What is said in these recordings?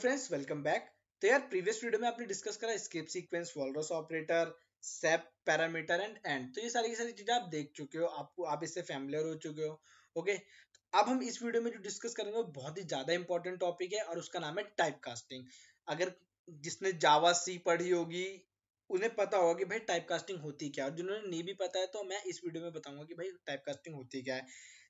Friends welcome back. तो यार previous video में आपने डिस्कस करा skip sequence, walrus operator, shape, parameter and. तो ये सारी की सारी चीजें आप देख चुके हो, आपको आप इससे फैमिलियर हो चुके हो। ओके, अब हम इस वीडियो में जो डिस्कस करेंगे वो बहुत ही ज्यादा इंपॉर्टेंट टॉपिक है और उसका नाम है टाइप कास्टिंग। अगर जिसने जावा सी पढ़ी होगी उन्हें पता होगा कि भाई टाइप कास्टिंग होती क्या है, और जिन्होंने नहीं भी पता है तो मैं इस वीडियो में बताऊंगा कि भाई टाइप कास्टिंग होती क्या है।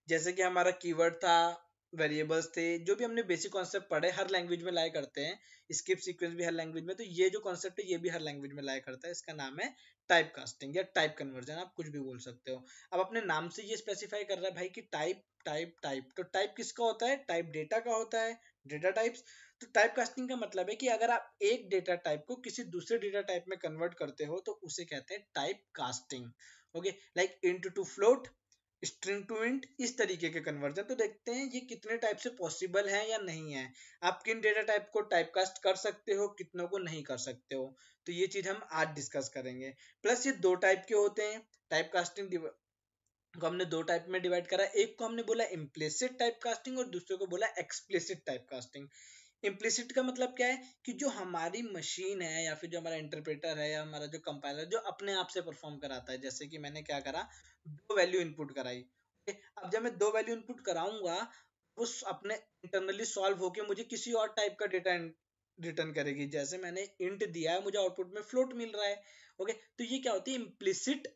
जैसे कि हमारा कीवर्ड था, वेरिएबल्स थे, जो भी हमने बेसिक कॉन्सेप्ट पढ़े हर लैंग्वेज में लाया करते हैं। स्किप सीक्वेंस भी हर लैंग्वेज में, तो ये जो कॉन्सेप्ट है ये भी हर लैंग्वेज में लाया करता है। इसका नाम है टाइप कास्टिंग या टाइप कन्वर्जन, आप कुछ भी बोल सकते हो। अब अपने नाम से ये स्पेसिफाई कर रहा है भाई कि टाइप टाइप टाइप। तो टाइप किसका होता है? टाइप डेटा का होता है, डेटा टाइप्स। तो टाइप कास्टिंग का मतलब है कि अगर आप एक डेटा टाइप को किसी दूसरे डेटा टाइप में कन्वर्ट करते हो तो उसे कहते हैं type casting. Okay, like int to float, string to int, इस तरीके के कन्वर्जन। तो देखते हैं ये कितने टाइप से पॉसिबल है या नहीं है। आप किन डेटा टाइप को टाइपकास्ट कर सकते हो, कितनों को नहीं कर सकते हो। तो ये चीज हम आज डिस्कस करेंगे। प्लस ये दो टाइप के होते हैं। टाइप कास्टिंग को हमने दो टाइप में डिवाइड करा। एक को हमने बोला इम्प्लिसिट टाइप कास्टिंग और दूसरे को बोला एक्सप्लिसिट टाइप कास्टिंग। इम्प्लिसिट का मतलब क्या है कि जो हमारी मशीन है या फिर जो हमारा इंटरप्रेटर है या हमारा जो कंपाइलर जो अपने आप से परफॉर्म कराता है। जैसे कि मैंने क्या करा, दो वैल्यू इनपुट कराई। Okay? अब जब मैं दो वैल्यू इनपुट कराऊंगा उस अपने इंटरनली सॉल्व होके मुझे किसी और टाइप का डेटा रिटर्न करेगी। जैसे मैंने इंट दिया है, मुझे आउटपुट में फ्लोट मिल रहा है। ओके, तो ये क्या होती है? Implicit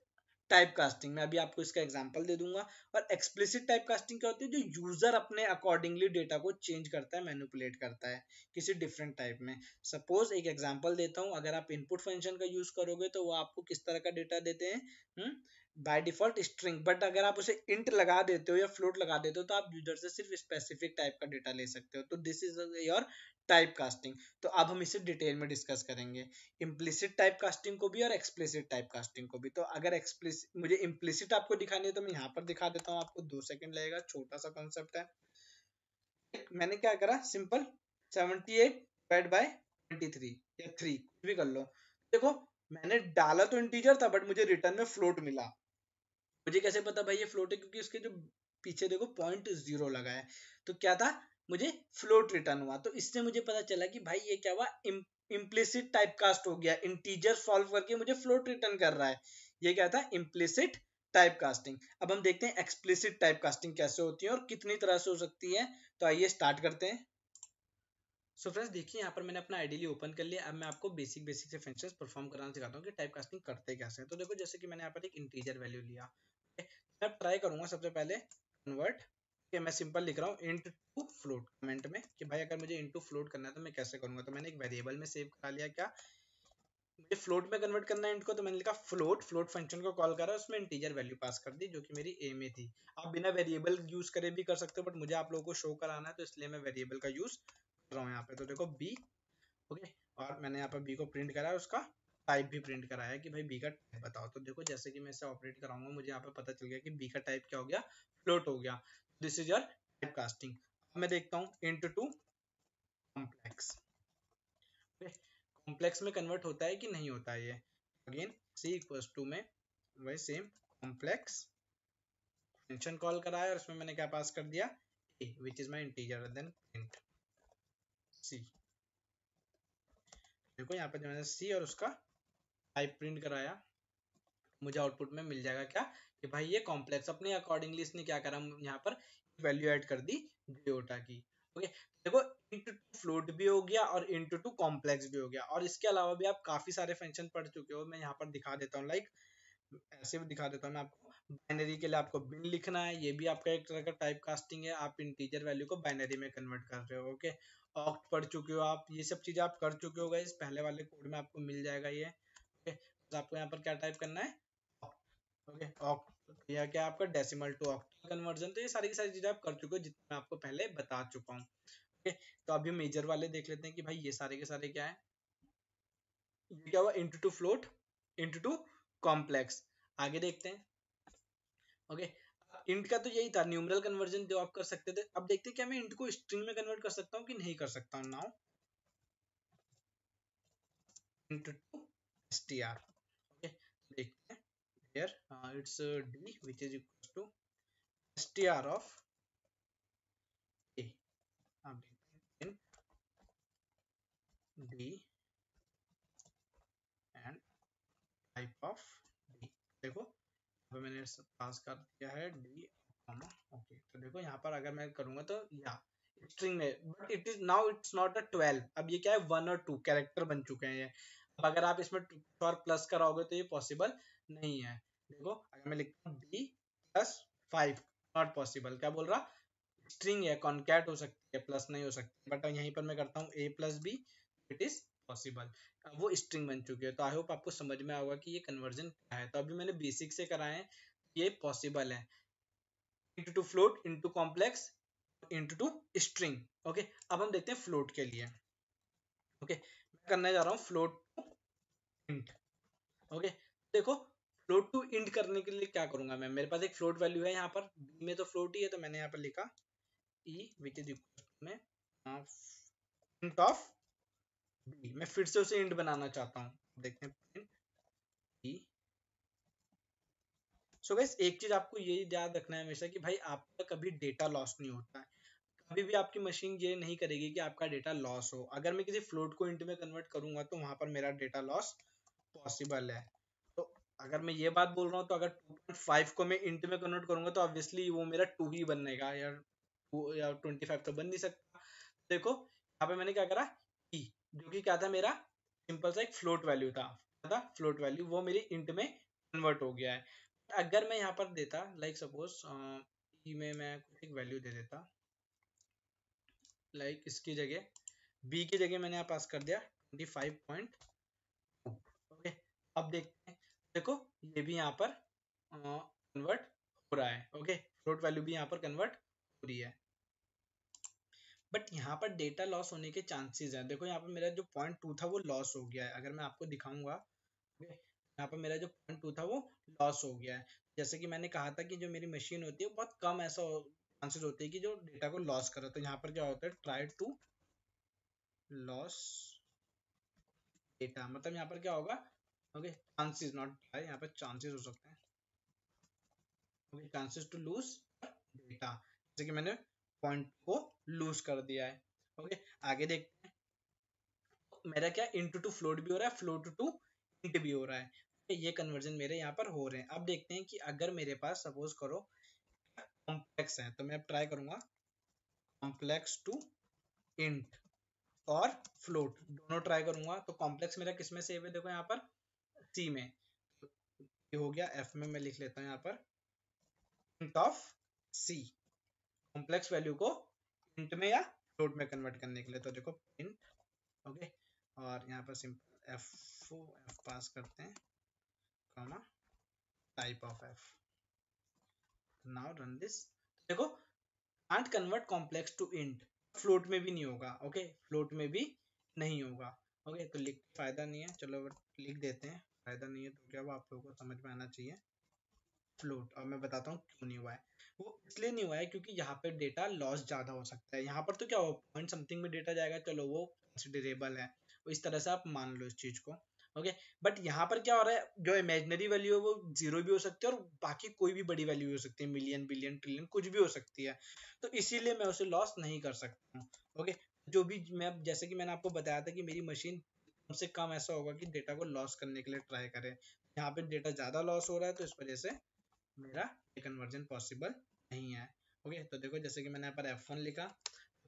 type casting. मैं अभी आपको इसका एग्जांपल दे दूंगा। और एक्सप्लिसिट टाइप कास्टिंग क्या होती है? जो यूजर अपने अकॉर्डिंगली डेटा को चेंज करता है, मैनिपुलेट करता है किसी डिफरेंट टाइप में। सपोज एक एग्जांपल देता हूं, अगर आप इनपुट फंक्शन का यूज करोगे तो वो आपको किस तरह का डेटा देते हैं? By default string. बट अगर आप उसे इंट लगा देते हो या फ्लोट लगा देते हो तो आप यूजर से सिर्फ स्पेसिफिक टाइप का डेटा ले सकते हो। तो this is your type casting. तो अब हम इसे डिटेल में डिस्कस करेंगे, इम्प्लिसिट टाइप कास्टिंग को भी और एक्सप्लिसिट टाइप कास्टिंग को भी। तो अगर एक्सप्लिसिट मुझे इम्प्लिसिट आपको दिखानी है तो मैं यहाँ पर दिखा देता हूँ आपको, 2 सेकंड लगेगा, छोटा सा कॉन्सेप्ट है। मैंने क्या करा, सिंपल 78 डिवाइड बाय 23 या 3 कुछ भी कर लो। देखो, मैंने डाला तो इंटीजर था बट मुझे रिटर्न में फ्लोट मिला। मुझे कैसे पता भाई ये फ्लोट है? क्योंकि उसके जो पीछे देखो 0.0 लगा है। तो क्या था, मुझे फ्लोट रिटर्न हुआ। तो इससे मुझे पता चला कि भाई ये क्या हुआ, इम्प्लिसिट टाइपकास्ट हो गया। इंटीजर सॉल्व करके मुझे फ्लोट रिटर्न कर रहा है। ये क्या था? Implicit typecasting. अब हम देखते हैं एक्सप्लिसिट टाइपकास्टिंग कैसे होती है और कितनी तरह से हो सकती है। तो आइए स्टार्ट करते हैं। सो फ्रेंड्स देखिए, यहाँ पर मैंने अपना आइडियली ओपन कर लिया। अब मैं आपको बेसिक बेसिक से फंक्शंस परफॉर्म कराना सिखाता हूँ कि टाइप कास्टिंग करते कैसे हैं। तो देखो, जैसे कि मैंने यहाँ पर एक इंटीजर वैल्यू लिया। मैं ट्राई करूंगा सबसे पहले कन्वर्ट कि मैं सिंपल लिख रहा हूँ इंट टू फ्लोट कमेंट में कि भाई अगर मुझे इंटू फ्लोट करना है तो मैं कैसे करूंगा। तो मैंने एक वेरिएबल में सेव करा लिया। क्या मुझे फ्लोट में कन्वर्ट करना है इंट को, तो मैंने लिखा फ्लोट। फ्लोट फंक्शन को कॉल करा, उसमें इंटीजर वैल्यू पास कर दी जो कि मेरी ए में थी। आप बिना वेरिएबल यूज करे भी कर सकते हो बट मुझे आप लोगों को शो कराना है तो इसलिए मैं वेरिएबल का यूज कर रहा हूँ यहाँ पे। तो देखो बी, ओके, और मैंने यहाँ पर बी को प्रिंट करा है, उसका टाइप भी प्रिंट करा है कि भाई बी का टाइप बताओ। तो देखो, जैसे कि मैं इसे ऑपरेट कराऊंगा मुझे यहाँ पर पता चल गया कि बी का टाइप क्या हो गया, फ्लोट हो गया। This is your type casting. अब मैं देखता हूँ इंट टू कॉम्प्लेक्स। कॉम्प्लेक्स में कन्वर्ट होता है कि नहीं होता है ये। अगेन सी इक्वल्स टू में वही सेम कॉम्प्लेक्स फंक्शन कॉल करा है और उसमें मैंने क्या पास कर दिया, A which is my integer, then print C. देखो यहाँ पे मैंने सी और उसका टाइप प्रिंट कराया, मुझे आउटपुट में मिल जाएगा क्या कि भाई ये कॉम्प्लेक्स। अपने अकॉर्डिंगली इसने क्या करा, यहाँ पर वैल्यू ऐड कर दी ग्योटा की। ओके, देखो इंटू टू फ्लोट भी हो गया और इंटू टू कॉम्प्लेक्स भी हो गया। और इसके अलावा भी आप काफी सारे फंक्शन पढ़ चुके हो, मैं यहाँ पर दिखा देता हूँ। लाइक ऐसे भी दिखा देता हूँ मैं आपको। बाइनरी के लिए आपको बिन लिखना है, ये भी आपका एक तरह का टाइप कास्टिंग है। आप इंटीजर वैल्यू को बाइनरी में कन्वर्ट कर रहे हो। ओके, ऑक्ट पढ़ चुके हो आप, ये सब चीजें आप कर चुके हो गाइस, पहले वाले कोड में आपको मिल जाएगा ये। ओके, तो आपको यहाँ पर क्या टाइप करना है, ओके, ऑक्ट या क्या आपका डेसिमल टू ऑक्टल कन्वर्जन। तो ये सारी की सारी चीजें आप कर चुके हो जितना मैं आपको पहले बता चुका हूँ। ओके, तो अभी मेजर वाले देख लेते हैं कि भाई ये सारे के सारे क्या है। ये क्या हुआ, into two float, into two complex. आगे देखते हैं। ओके, इंट का तो यही था, न्यूमरल कन्वर्जन जो आप कर सकते थे। अब देखते हैं क्या मैं इंट को स्ट्रिंग में कन्वर्ट कर सकता हूँ कि नहीं कर सकता हूँ। Now int to str। Okay, देखते हैं। here it's d which is equals to str of a। अब देखते हैं D and type of D. देखो अब मैंने पास कर दिया है डी कॉमा। ओके तो देखो यहाँ पर अगर मैं करूंगा तो या स्ट्रिंग में, but it is now it's not a 12, अब ये क्या है 1 और 2 कैरेक्टर बन चुके हैं ये। अब अगर आप इसमें और प्लस कराओगे तो ये पॉसिबल नहीं है। देखो अगर मैं लिखता हूँ डी प्लस 5, नॉट पॉसिबल। क्या बोल रहा, स्ट्रिंग है, कॉन्कैट हो सकती है, प्लस नहीं हो सकती, बट यहीं पर मैं करता हूँ a plus B, it is possible. वो स्ट्रिंग बन चुकी है। तो आई होप आपको समझ में आएगा कि ये कन्वर्जन क्या है। तो अभी मैंने बेसिक से कराए हैं, ये पॉसिबल है, into two float, into complex, into two string. Okay अब हम देखते हैं फ्लोट के लिए। ओके मैं करने जा रहा हूँ फ्लोट टू इंट। ओके देखो फ्लोट टू इंट करने के लिए क्या करूंगा मैं, मेरे पास एक फ्लोट वैल्यू है यहाँ पर, b में तो फ्लोट ही है, तो मैंने यहाँ पर लिखा e विच इज इक्वल में इंट ऑफ b। मैं फिर से उसे इंट बनाना चाहता हूँ, देखते हैं प्रिंट b। सो गाइस एक चीज आपको ये याद रखना है हमेशा कि भाई आपका कभी डेटा लॉस नहीं होता है। कभी भी आपकी मशीन ये नहीं करेगी कि आपका डेटा लॉस हो। अगर मैं किसी फ्लोट को इंट में कन्वर्ट करूंगा तो वहां पर मेरा डेटा लॉस पॉसिबल है। तो अगर मैं ये बात बोल रहा हूँ तो अगर 2.5 को मैं इंट में कन्वर्ट करूंगा तो ऑब्वियसली वो मेरा 2 ही बनेगा यार, 2 या 25 तो बन नहीं सकता। देखो यहाँ पे मैंने क्या करा e, जो कि क्या था मेरा सिंपल सा एक फ्लोट वैल्यू था, फ्लोट वैल्यू, वो मेरी इंट में कन्वर्ट हो गया है। अगर मैं यहाँ पर देता लाइक सपोज ई में मैं कुछ एक वैल्यू दे देता, लाइक इसकी जगह बी की जगह मैंने यहाँ पास कर दिया 25.2। ओके अब देखते हैं, देखो ये भी यहाँ पर कन्वर्ट हो रहा है। ओके फ्लोट वैल्यू भी यहाँ पर कन्वर्ट हो रही है, बट यहाँ पर डेटा लॉस होने के चांसेस हैं। देखो यहाँ पर मेरा जो 0.2 था वो लॉस हो गया है, अगर मैं आपको दिखाऊंगा। ओके यहाँ पर मेरा जो 0.2 था वो लॉस हो गया है। जैसे कि मैंने कहा था कि जो मेरी मशीन होती है बहुत कम ऐसा चांसेस होते हैं कि जो डेटा को लॉस करे। तो यहाँ पर क्या होता है, ट्राई टू लॉस डेटा, मतलब यहाँ पर क्या होगा, ओके चांसेस नॉट ट्राई, यहाँ पर चांसेस हो सकते हैं। Okay chances to lose data, जैसे कि मैंने पॉइंट को लूज कर दिया है। ओके आगे देखते हैं, मेरा क्या इंटू टू फ्लोट भी हो रहा है, फ्लोट टू इंट भी हो रहा है। ये कन्वर्जन मेरे यहाँ पर हो रहे हैं। अब देखते हैं कि अगर मेरे पास सपोज करो कॉम्प्लेक्स है, तो मैं अब ट्राई करूंगा कॉम्प्लेक्स टू इंट और फ्लोट दोनों ट्राई करूंगा। तो कॉम्प्लेक्स मेरा किस में सेव है, देखो यहाँ पर सी में, ये हो गया। एफ में मैं लिख लेता हूँ यहाँ पर int of C, complex value को इंट में या फ्लोट में कन्वर्ट करने के लिए। तो देखो इंट, ओके और यहाँ पर सिंपल एफ पास करते हैं, comma type of F. Now run this. देखो can't convert complex to int, float में भी नहीं होगा। ओके फ्लोट में भी नहीं होगा। ओके तो लिख फायदा नहीं है, चलो लिख देते हैं, फायदा नहीं है तो क्या, वो आप लोगों को समझ में आना चाहिए फ्लोट। और मैं बताता हूँ क्यों नहीं हुआ है। वो इसलिए नहीं हुआ है क्योंकि यहाँ पे डेटा लॉस ज्यादा हो सकता है। यहाँ पर तो क्या हो, पॉइंट समथिंग में डेटा जाएगा, चलो वो कंसिडरेबल है, वो इस तरह से आप मान लो इस चीज को। ओके बट यहाँ पर क्या हो रहा है, जो इमेजिनरी वैल्यू है वो जीरो भी हो सकती है और बाकी कोई भी बड़ी वैल्यू हो सकती है, मिलियन बिलियन ट्रिलियन कुछ भी हो सकती है। तो इसीलिए मैं उसे लॉस नहीं कर सकता हूँ। ओके जो भी मैं, जैसे कि मैंने आपको बताया था कि मेरी मशीन कम से कम ऐसा होगा कि डेटा को लॉस करने के लिए ट्राई करे। यहाँ पे डेटा ज्यादा लॉस हो रहा है तो इस वजह से मेरा ये कन्वर्जन पॉसिबल नहीं है। ओके तो देखो जैसे कि मैंने यहाँ पर F1 लिखा,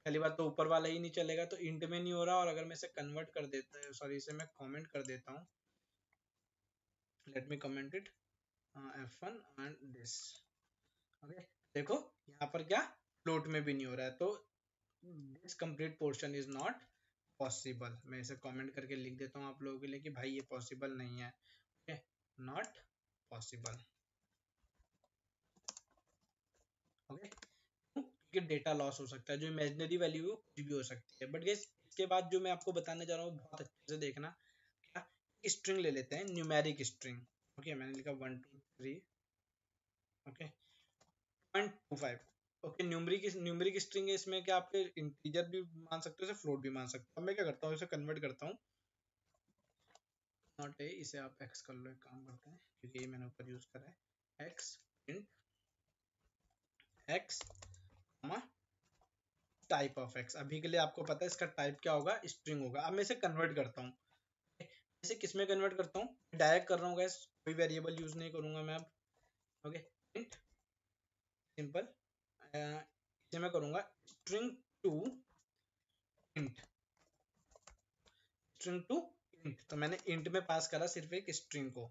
पहली बात तो ऊपर वाला ही नहीं चलेगा, तो इंट में नहीं हो रहा। और अगर मैं इसे कन्वर्ट कर देता, सॉरी इसे मैं कमेंट कर देता हूँ, let me comment it F1 and this. Okay देखो यहाँ पर क्या फ्लोट में भी नहीं हो रहा है, तो this complete portion is not possible. मैं इसे कमेंट करके लिख देता हूँ आप लोगों के लिए कि भाई ये पॉसिबल नहीं है, ओके नॉट पॉसिबल। ओके कि डेटा लॉस हो सकता है, जो इमेजिनरी वैल्यू है कुछ भी हो सकती है। बट गाइस इसके बाद जो मैं आपको बताने जा रहा हूँ बहुत अच्छे से देखना, क्या स्ट्रिंग ले लेते हैं, न्यूमेरिक स्ट्रिंग। ओके मैंने लिखा 1 2 3, ओके 0.25। ओके न्यूमेरिक स्ट्रिंग है, इसमें क्या आपके इंटीजर भी मान सकते हो, इसे फ्लोट भी मान सकते हो। अब मैं क्या करता हूँ, इसे कन्वर्ट करता हूँ, नॉट ए, इसे आप एक्स कर लो, एक काम करते हैं क्योंकि ये मैंने ऊपर यूज करा है, x int x type of x. अभी के लिए आपको पता है इसका टाइप क्या होगा, स्ट्रिंग होगा। अब मैं इसे कन्वर्ट करता हूँ, इसे किस में कन्वर्ट करता हूँ, डायरेक्ट कर रहा हूँ गैस, कोई वेरिएबल यूज नहीं करूंगा मैं अब। ओके, इंट सिंपल, इसे मैं करूंगा string to int, string to int. तो मैंने इंट में पास करा सिर्फ एक स्ट्रिंग को।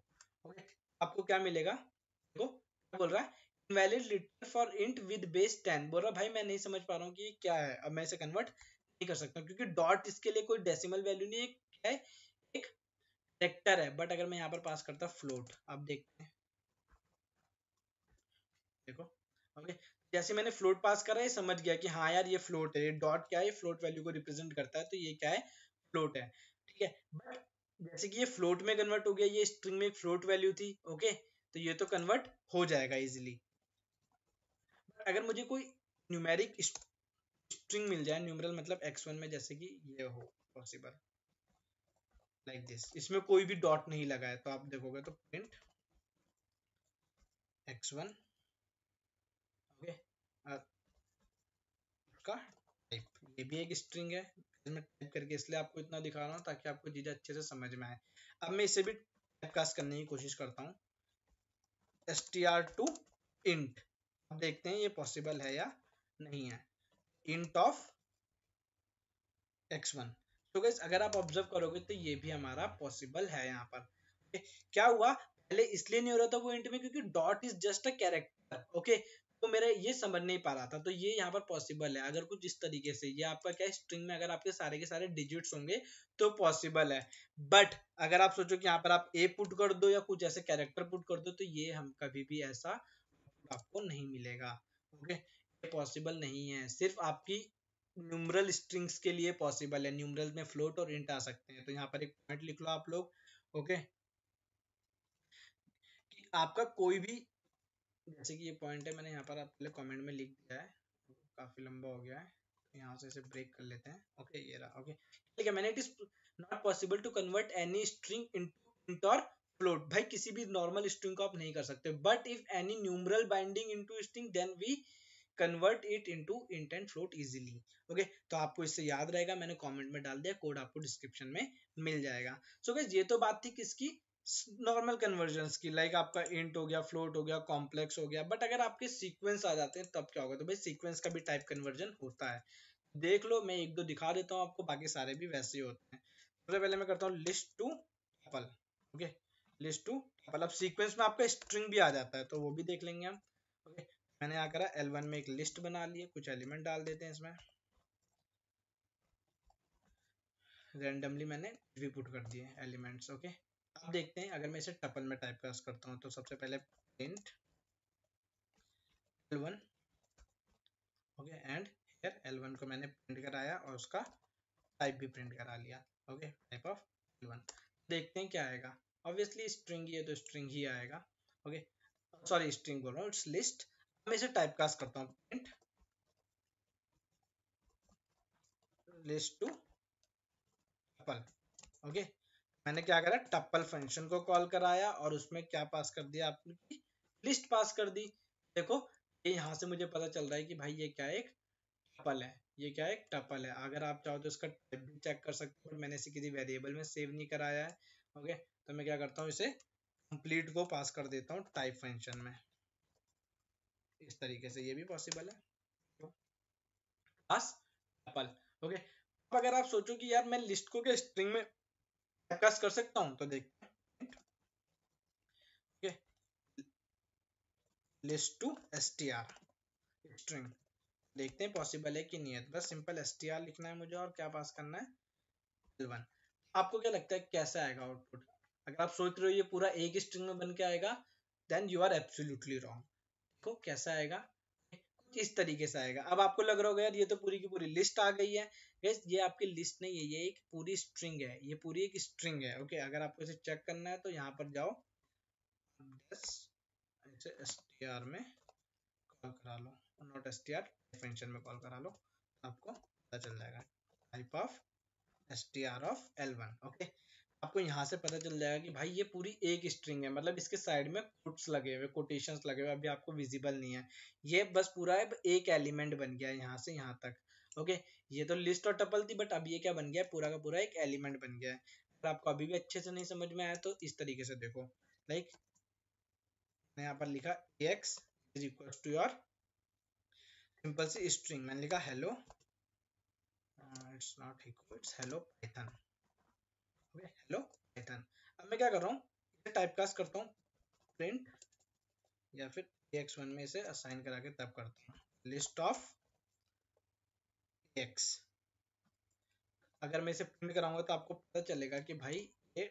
ओके, आपको क्या मिलेगा, देखो क्या बोल रहा है, invalid return for int with base 10। बोल रहा भाई मैं नहीं समझ पा रहा हूँ कि क्या है। अब मैं इसे कन्वर्ट नहीं कर सकता क्योंकि डॉट इसके लिए कोई डेसिमल वैल्यू नहीं है, क्या है, एक कैरेक्टर है। बट अगर मैं यहाँ पर पास करता फ्लोट, आप देखते हैं, देखो। ओके, जैसे मैंने फ्लोट पास करा है, समझ गया कि हाँ यार ये फ्लोट है, ये डॉट क्या है, फ्लोट वैल्यू को रिप्रेजेंट करता है, तो ये क्या है, फ्लोट है। ठीक है, बट जैसे कि ये फ्लोट में कन्वर्ट हो गया, ये स्ट्रिंग में एक फ्लोट वैल्यू थी। ओके, तो ये तो कन्वर्ट हो जाएगा इजीली। अगर मुझे कोई न्यूमेरिक स्ट्रिंग मिल जाए, न्यूमरल मतलब x1 में, जैसे कि ये हो पॉसिबल लाइक दिस, इसमें कोई भी डॉट नहीं लगा है, तो आप देखोगे तो प्रिंट x1। ओके, का टाइप, ये भी एक स्ट्रिंग है। मैं टाइप करके इसलिए आपको इतना दिखा रहा हूँ ताकि आपको चीजें अच्छे से समझ में आए। अब मैं इसे भी टाइपकास्ट करने की कोशिश करता हूँ, str टू int। अब देखते हैं ये पॉसिबल है या नहीं है, int ऑफ x1। तो गाइस अगर आप ऑब्जर्व करोगे तो ये भी हमारा पॉसिबल है यहाँ पर। okay, क्या हुआ, पहले इसलिए नहीं हो रहा था वो इंट में क्योंकि dot is just a character. Okay, तो मेरा ये समझ नहीं पा रहा था, तो ये यहाँ पर पॉसिबल है। अगर कुछ इस तरीके से, ये आपका क्या है, स्ट्रिंग में अगर आपके सारे के सारे डिजिट्स होंगे तो पॉसिबल है। बट अगर आप सोचो कि यहाँ पर आप ए पुट कर दो या कुछ ऐसे कैरेक्टर पुट कर दो, तो ये हम कभी भी ऐसा आपको नहीं मिलेगा। ओके, ये पॉसिबल नहीं है, सिर्फ आपकी न्यूमरल स्ट्रिंग्स के लिए पॉसिबल है। न्यूमरल में फ्लोट और इंट आ सकते हैं। तो यहाँ पर एक पॉइंट लिख लो आप लोग। ओके, कि आपका कोई भी, जैसे कि ये पॉइंट है, मैंने यहाँ पर आप पहले कमेंट में लिख दिया है, काफी लंबा हो गया है, तो यहाँ से इसे ब्रेक कर लेते हैं। ओके, ये रहा। ओके, ठीक है, मैंने it is not possible to convert any string into int और फ्लोट। भाई किसी भी नॉर्मल स्ट्रिंग को आप नहीं कर सकते, but if any numeral binding into string then we convert it into int and float easily. Okay, तो आपको इससे याद रहेगा, मैंने कमेंट में डाल दिया, कोड आपको डिस्क्रिप्शन में मिल जाएगा। सो गाइस ये तो बात थी किसकी, नॉर्मल कन्वर्जन्स की, लाइक आपका इंट हो गया, फ्लोट हो गया, कॉम्प्लेक्स हो गया। बट अगर आपके सीक्वेंस आ जाते हैं तब क्या होगा, तो भाई सीक्वेंस का भी टाइप कन्वर्जन होता है। देख लो, मैं एक दो दिखा देता हूँ आपको, बाकी सारे भी वैसे ही होते हैं। सबसे पहले मैं करता हूँ list to tuple. Okay, list to tuple. अब सीक्वेंस में आपका स्ट्रिंग भी आ जाता है, तो वो भी देख लेंगे हम। ओके, मैंने क्या करा, L1 में एक लिस्ट बना ली है, कुछ एलिमेंट डाल देते हैं इसमें, रैंडमली मैंने भी पुट कर दिए एलिमेंट्स। ओके, अब देखते हैं अगर मैं इसे टपल में टाइप कास्ट करता हूँ, तो सबसे पहले print L1। Okay, and here L1 को मैंने प्रिंट कराया और उसका टाइप भी प्रिंट करा लिया। Okay, type of L1। देखते हैं क्या आएगा। ऑब्वियसली स्ट्रिंग ही है तो स्ट्रिंग ही आएगा। ओके, सॉरी स्ट्रिंग बोल रहा हूँ, इट्स लिस्ट। मैं इसे टाइप कास्ट करता हूँ, print list to tuple. Okay, मैंने क्या करा, टप्पल फंक्शन को कॉल कराया और उसमें क्या पास कर दिया आपने, लिस्ट पास कर दी। देखो, ये यहाँ से मुझे पता चल रहा है कि भाई ये क्या है, एक टपल है, ये क्या है, एक टपल है। अगर आप चाहो तो इसका टाइप भी चेक कर सकते हो, मैंने इसे किसी वेरिएबल में सेव नहीं कराया है। ओके, तो मैं क्या करता हूँ, इसे कंप्लीट को पास कर देता हूँ टाइप फंक्शन में, इस तरीके से ये भी पॉसिबल है, तो पास टपल। ओके, अब अगर आप सोचो कि यार मैं लिस्ट को क्या स्ट्रिंग में टाइपकास्ट कर सकता हूँ, तो देखते हैं। Okay, list to str string, देखते हैं पॉसिबल है कि नहीं है। तो बस सिंपल str लिखना है मुझे और क्या पास करना है, L1। आपको क्या लगता है कैसा आएगा आउटपुट, अगर आप सोच रहे हो ये पूरा एक स्ट्रिंग में बन के आएगा, then you are absolutely wrong. देखो कैसा आएगा, कुछ इस तरीके से आएगा। अब आपको लग रहा होगा यार ये तो पूरी की पूरी लिस्ट आ गई है। गाइस ये आपकी लिस्ट नहीं है, ये एक पूरी स्ट्रिंग है, ये पूरी एक स्ट्रिंग है। ओके, अगर आपको इसे चेक करना है तो यहाँ पर जाओ, इसे str में कॉल करा लो, नॉट str, फंक्शन में कॉल करा लो, आपको पता चल जाएगा type of str of L1। Okay, आपको यहाँ से पता चल जाएगा कि भाई ये पूरी एक स्ट्रिंग है, मतलब इसके साइड में कोट्स लगे हुए, कोटेशंस लगे हुए, अभी आपको विजिबल नहीं है, ये बस पूरा एक एलिमेंट बन गया है यहाँ से यहाँ तक। ओके, ये तो लिस्ट और टपल थी, बट अब ये क्या बन गया, पूरा का पूरा एक एलिमेंट बन गया है। अगर आपको अभी भी अच्छे से नहीं समझ में आया तो इस तरीके से देखो, लाइक मैं यहाँ पर लिखा ax is equal to your simple C string, मैंने लिखा hello, it's not equal, it's hello Python, okay hello Python. अब मैं क्या कर रहा हूँ, इसे टाइप कास्ट करता हूँ, प्रिंट, या फिर ax1 में इसे असाइन करा के तब करता हूँ, लिस्ट ऑफ x। अगर मैं इसे प्रिंट कराऊंगा तो आपको पता चलेगा कि भाई ये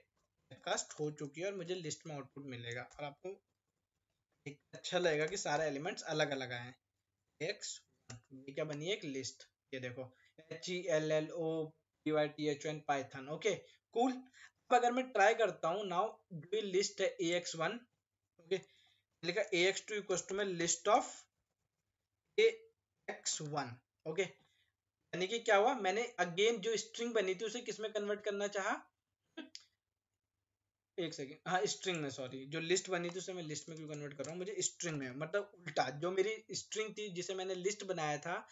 कास्ट हो चुकी है और मुझे लिस्ट में आउटपुट मिलेगा, और आपको एक अच्छा लगेगा कि सारे एलिमेंट्स अलग अलग आए हैं। x ये क्या बनी है, एक लिस्ट, ये देखो HELLOPYTHON पाइथन, ओके कूल। अब अगर मैं ट्राई करता हूँ, नाउ डू लिस्ट है ax1, ओके लिखा ax2 इक्वल टू में लिस्ट ऑफ ax1, ओके यानी कि क्या हुआ, मैंने अगेन जो स्ट्रिंग बनी थी उसे किस में कन्वर्ट करना चाहा, एक सेकेंड, हाँ स्ट्रिंग में, सॉरी जो लिस्ट बनी थी उसे मैं लिस्ट में क्यों कन्वर्ट कर रहा हूँ, मुझे स्ट्रिंग में, मतलब उल्टा, जो मेरी स्ट्रिंग थी जिसे मैंने लिस्ट बनाया था,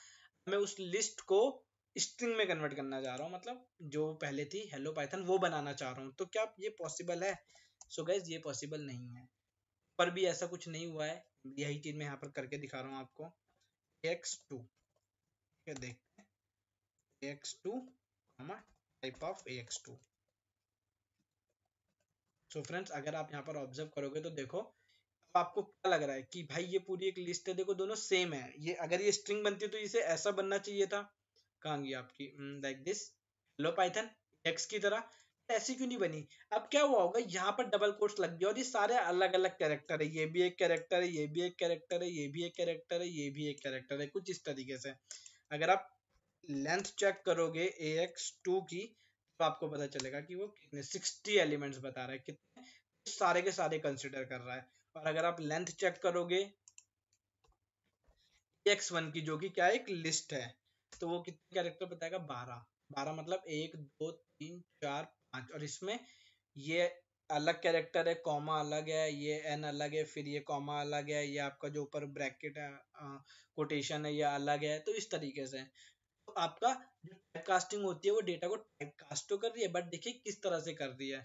मैं उस लिस्ट को स्ट्रिंग में कन्वर्ट करना चाह रहा हूँ, मतलब जो पहले थी हेलो पाइथन वो बनाना चाह रहा हूँ। तो क्या ये पॉसिबल है? सो गाइस ये पॉसिबल नहीं है, पर भी ऐसा कुछ नहीं हुआ है, यही चीज मैं यहाँ पर करके दिखा रहा हूँ आपको। ax2, देखते हैं ax2 type of ax2। So friends अगर आप यहाँ पर ऑब्जर्व करोगे तो देखो, अब आपको क्या लग रहा है कि भाई ये पूरी एक लिस्ट है, देखो दोनों सेम है, ये अगर ये स्ट्रिंग बनती तो इसे ऐसा बनना चाहिए था, कहाँ गई आपकी, like this hello Python x की तरह, ऐसी क्यों नहीं बनी? अब क्या हुआ होगा, यहाँ पर डबल कोट्स लग गया और ये सारे अलग अलग कैरेक्टर है, ये भी एक कैरेक्टर है, ये भी एक कैरेक्टर है, ये भी एक कैरेक्टर है, ये भी एक कैरेक्टर है, कुछ इस तरीके से। अगर आप लेंथ चेक करोगे ax2 की तो आपको पता चलेगा कि वो कितने 60 एलिमेंट्स बता रहा है, कितने सारे के सारे कंसिडर कर रहा है। और अगर आप लेंथ चेक करोगे x1 की, जो कि क्या है, एक लिस्ट है, तो वो कितने कैरेक्टर बताएगा, 12। 12 मतलब 1 2 3 4 5, और इसमें ये अलग कैरेक्टर है, कॉमा अलग है, ये एन अलग है, फिर ये कॉमा अलग है, ये आपका जो ऊपर ब्रैकेट है कोटेशन है ये अलग है, तो इस तरीके से तो आपका जो टाइप कास्टिंग होती है वो डेटा को टाइप कास्ट तो कर रही है, बट देखिए किस तरह से कर रही है।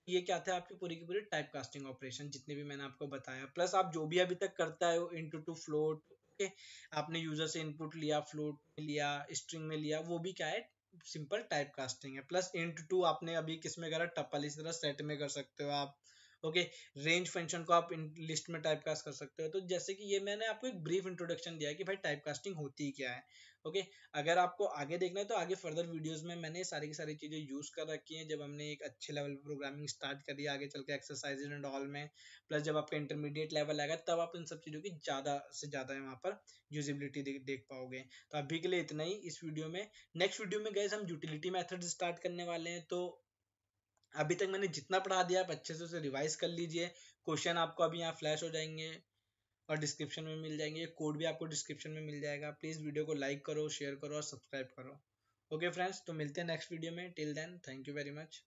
ये क्या था, आपकी पूरी की पूरी टाइप कास्टिंग ऑपरेशन, जितने भी मैंने आपको बताया, प्लस आप जो भी अभी तक करता है इनटू टू फ्लोट, ओके आपने यूजर से इनपुट लिया, फ्लोट में लिया, स्ट्रिंग में लिया, वो भी क्या है, सिंपल टाइप कास्टिंग है। प्लस इंट टू आपने अभी किस में करा, टपल, इस तरह सेट में कर सकते हो आप, ओके रेंज फंक्शन को आप इन लिस्ट में टाइप कास्ट कर सकते हो। तो जैसे कि ये मैंने आपको एक ब्रीफ इंट्रोडक्शन दिया कि भाई टाइप कास्टिंग होती क्या है, ओके अगर आपको आगे देखना है तो आगे फर्दर वीडियोस में मैंने सारी की सारी चीजें यूज कर रखी हैं, जब हमने एक अच्छे लेवल पर प्रोग्रामिंग स्टार्ट करी आगे चल के एक्सरसाइज एंड ऑल में, प्लस जब आपका इंटरमीडिएट लेवल आएगा तब आप इन सब चीजों की ज्यादा से ज्यादा वहाँ पर यूजिबिलिटी देख पाओगे। तो अभी के लिए इतना ही इस वीडियो में। नेक्स्ट वीडियो में गाइस हम यूटिलिटी मेथड स्टार्ट करने वाले हैं, तो अभी तक मैंने जितना पढ़ा दिया आप अच्छे से उसे रिवाइज कर लीजिए, क्वेश्चन आपको अभी यहाँ फ्लैश हो जाएंगे और डिस्क्रिप्शन में मिल जाएंगे, कोड भी आपको डिस्क्रिप्शन में मिल जाएगा। प्लीज़ वीडियो को लाइक करो, शेयर करो और सब्सक्राइब करो। ओके फ्रेंड्स, तो मिलते हैं नेक्स्ट वीडियो में, till then thank you very much.